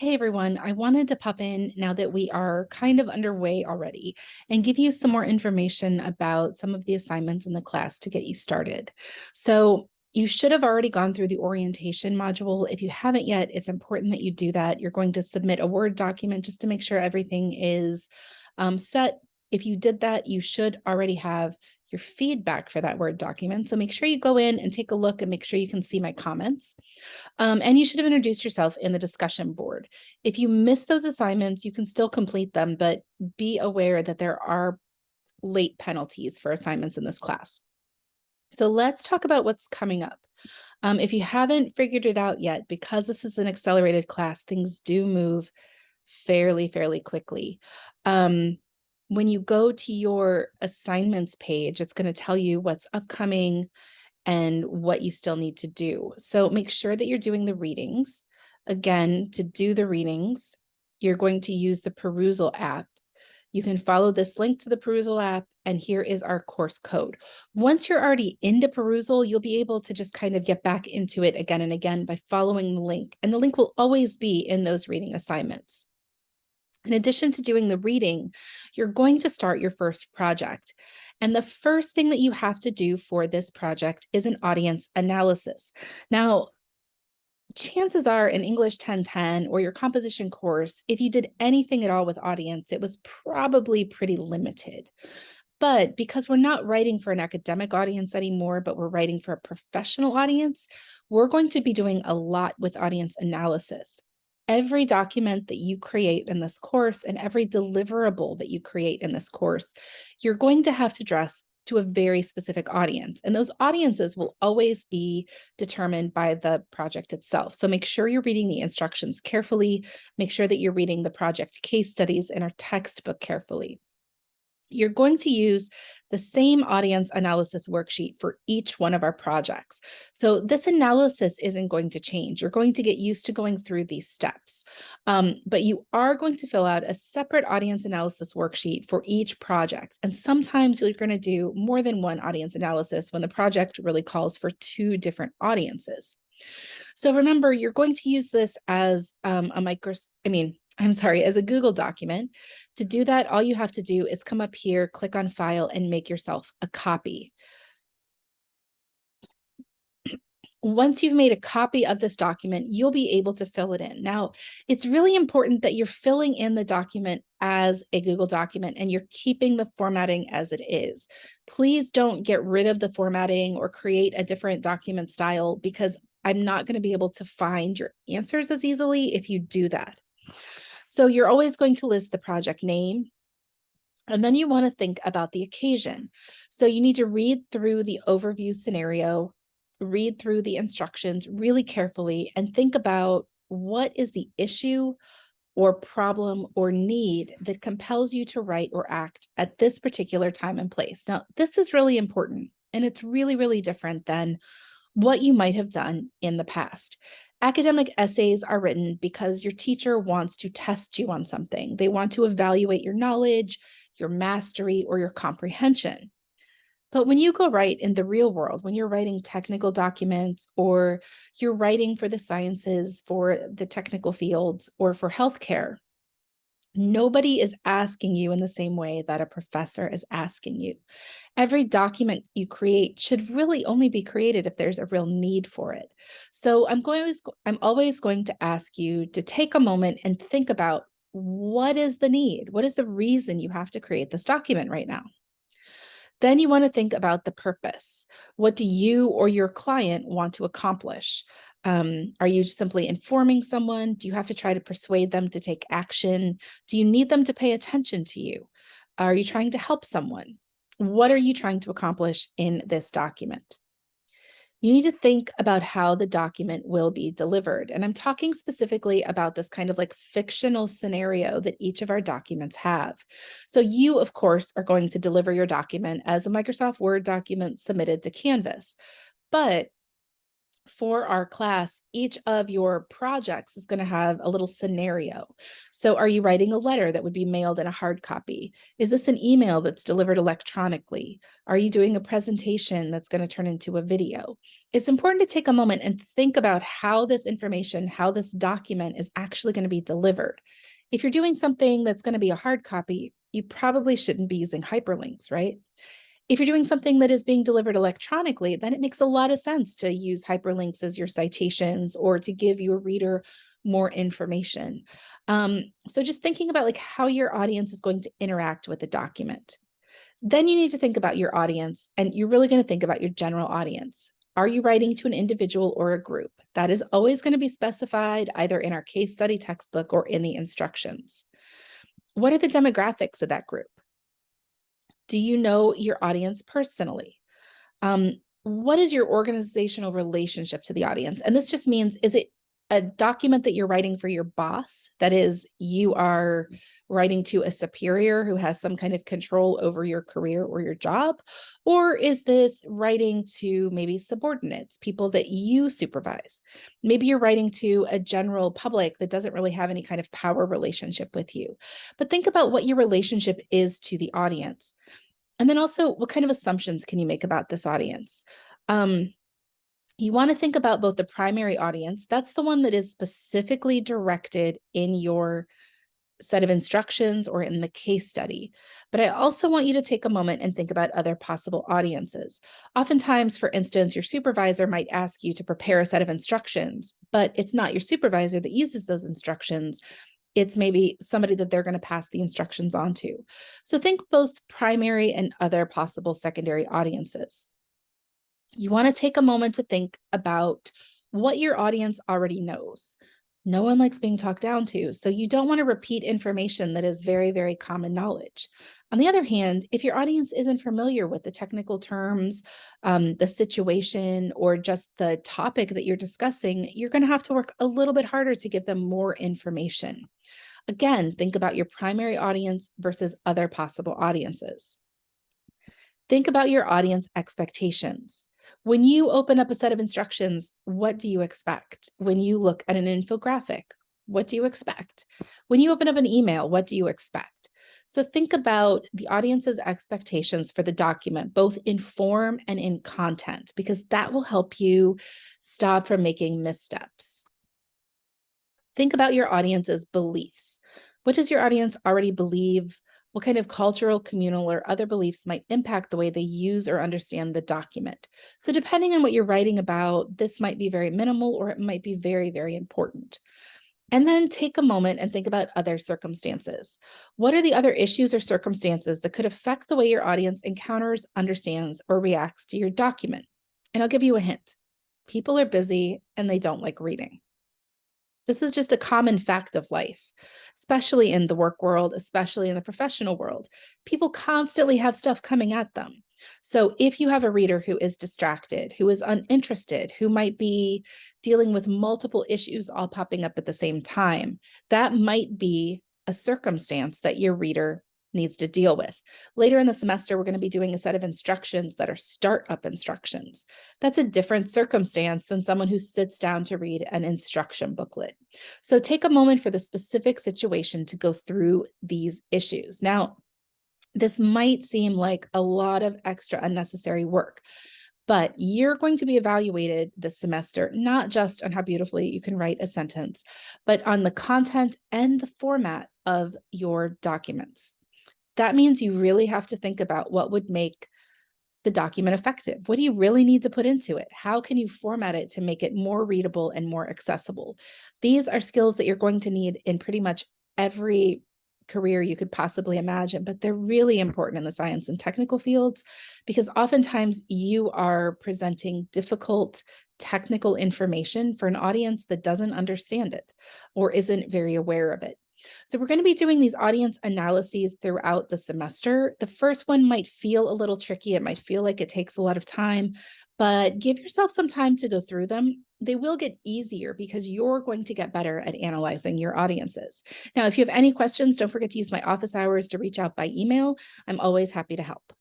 Hey everyone, I wanted to pop in now that we are kind of underway already and give you some more information about some of the assignments in the class to get you started. So, you should have already gone through the orientation module. If you haven't yet, it's important that you do that. You're going to submit a Word document just to make sure everything is set. If you did that, you should already have your feedback for that Word document. So, make sure you go in and take a look and make sure you can see my comments. And you should have introduced yourself in the discussion board. If you miss those assignments, you can still complete them, but be aware that there are late penalties for assignments in this class. So let's talk about what's coming up. If you haven't figured it out yet, because this is an accelerated class, things do move fairly quickly. When you go to your assignments page, it's going to tell you what's upcoming and what you still need to do. So make sure that you're doing the readings. Again, to do the readings, you're going to use the Perusal app. You can follow this link to the Perusal app, and here is our course code. Once you're already into Perusal, you'll be able to just kind of get back into it again and again by following the link, and the link will always be in those reading assignments. In addition to doing the reading, you're going to start your first project. And the first thing that you have to do for this project is an audience analysis. Now, chances are in English 1010 or your composition course, if you did anything at all with audience, it was probably pretty limited. But because we're not writing for an academic audience anymore, but we're writing for a professional audience, we're going to be doing a lot with audience analysis. Every document that you create in this course and every deliverable that you create in this course, you're going to have to address to a very specific audience. And those audiences will always be determined by the project itself. So make sure you're reading the instructions carefully. Make sure that you're reading the project case studies in our textbook carefully. You're going to use the same audience analysis worksheet for each one of our projects. So this analysis isn't going to change. You're going to get used to going through these steps, but you are going to fill out a separate audience analysis worksheet for each project. And sometimes you're going to do more than one audience analysis when the project really calls for two different audiences. So remember, you're going to use this as as a Google document. To do that, all you have to do is come up here, click on File, and make yourself a copy. Once you've made a copy of this document, you'll be able to fill it in. Now, it's really important that you're filling in the document as a Google document and you're keeping the formatting as it is. Please don't get rid of the formatting or create a different document style because I'm not going to be able to find your answers as easily if you do that. So you're always going to list the project name, and then you want to think about the occasion. So you need to read through the overview scenario, read through the instructions really carefully, and think about what is the issue or problem or need that compels you to write or act at this particular time and place. Now, this is really important, and it's really different than what you might have done in the past. Academic essays are written because your teacher wants to test you on something. They want to evaluate your knowledge, your mastery, or your comprehension. But when you go write in the real world, when you're writing technical documents or you're writing for the sciences, for the technical fields, or for healthcare, nobody is asking you in the same way that a professor is asking you. Every document you create should really only be created if there's a real need for it. So I'm always going to ask you to take a moment and think about what is the need? What is the reason you have to create this document right now? Then you want to think about the purpose. What do you or your client want to accomplish? Are you simply informing someone? Do you have to try to persuade them to take action? Do you need them to pay attention to you? Are you trying to help someone? What are you trying to accomplish in this document? You need to think about how the document will be delivered. And I'm talking specifically about this kind of like fictional scenario that each of our documents have. So you, of course, are going to deliver your document as a Microsoft Word document submitted to Canvas. But For our class, each of your projects is going to have a little scenario. So, are you writing a letter that would be mailed in a hard copy? Is this an email that's delivered electronically? Are you doing a presentation that's going to turn into a video? It's important to take a moment and think about how this information, how this document is actually going to be delivered. If you're doing something that's going to be a hard copy, you probably shouldn't be using hyperlinks, right? If you're doing something that is being delivered electronically, then it makes a lot of sense to use hyperlinks as your citations or to give your reader more information. So just thinking about like how your audience is going to interact with the document. Then you need to think about your audience, and you're really going to think about your general audience. Are you writing to an individual or a group? That is always going to be specified either in our case study textbook or in the instructions. What are the demographics of that group? Do you know your audience personally? What is your organizational relationship to the audience? And this just means, is it a document that you're writing for your boss? That is, you are writing to a superior who has some kind of control over your career or your job? Or is this writing to maybe subordinates, people that you supervise? Maybe you're writing to a general public that doesn't really have any kind of power relationship with you. But think about what your relationship is to the audience. And then also, what kind of assumptions can you make about this audience? You want to think about both the primary audience, that's the one that is specifically directed in your set of instructions or in the case study. But I also want you to take a moment and think about other possible audiences. Oftentimes, for instance, your supervisor might ask you to prepare a set of instructions, but it's not your supervisor that uses those instructions. It's maybe somebody that they're going to pass the instructions on to. So think both primary and other possible secondary audiences. You want to take a moment to think about what your audience already knows. No one likes being talked down to, so you don't want to repeat information that is very, very common knowledge. On the other hand, if your audience isn't familiar with the technical terms, the situation, or just the topic that you're discussing, you're going to have to work a little bit harder to give them more information. Again, think about your primary audience versus other possible audiences. Think about your audience expectations. When you open up a set of instructions, what do you expect? When you look at an infographic, what do you expect? When you open up an email, what do you expect? So think about the audience's expectations for the document, both in form and in content, because that will help you stop from making missteps. Think about your audience's beliefs. What does your audience already believe? What kind of cultural, communal, or other beliefs might impact the way they use or understand the document? So depending on what you're writing about, this might be very minimal or it might be very, very important. And then take a moment and think about other circumstances. What are the other issues or circumstances that could affect the way your audience encounters, understands, or reacts to your document? And I'll give you a hint. People are busy and they don't like reading. This is just a common fact of life, especially in the work world, especially in the professional world. People constantly have stuff coming at them. So if you have a reader who is distracted, who is uninterested, who might be dealing with multiple issues all popping up at the same time, that might be a circumstance that your reader needs to deal with. Later in the semester, we're going to be doing a set of instructions that are startup instructions. That's a different circumstance than someone who sits down to read an instruction booklet. So take a moment for the specific situation to go through these issues. Now, this might seem like a lot of extra unnecessary work, but you're going to be evaluated this semester, not just on how beautifully you can write a sentence, but on the content and the format of your documents. That means you really have to think about what would make the document effective. What do you really need to put into it? How can you format it to make it more readable and more accessible? These are skills that you're going to need in pretty much every career you could possibly imagine, but they're really important in the science and technical fields because oftentimes you are presenting difficult technical information for an audience that doesn't understand it or isn't very aware of it. So we're going to be doing these audience analyses throughout the semester. The first one might feel a little tricky. It might feel like it takes a lot of time, but give yourself some time to go through them. They will get easier because you're going to get better at analyzing your audiences. Now, if you have any questions, don't forget to use my office hours to reach out by email. I'm always happy to help.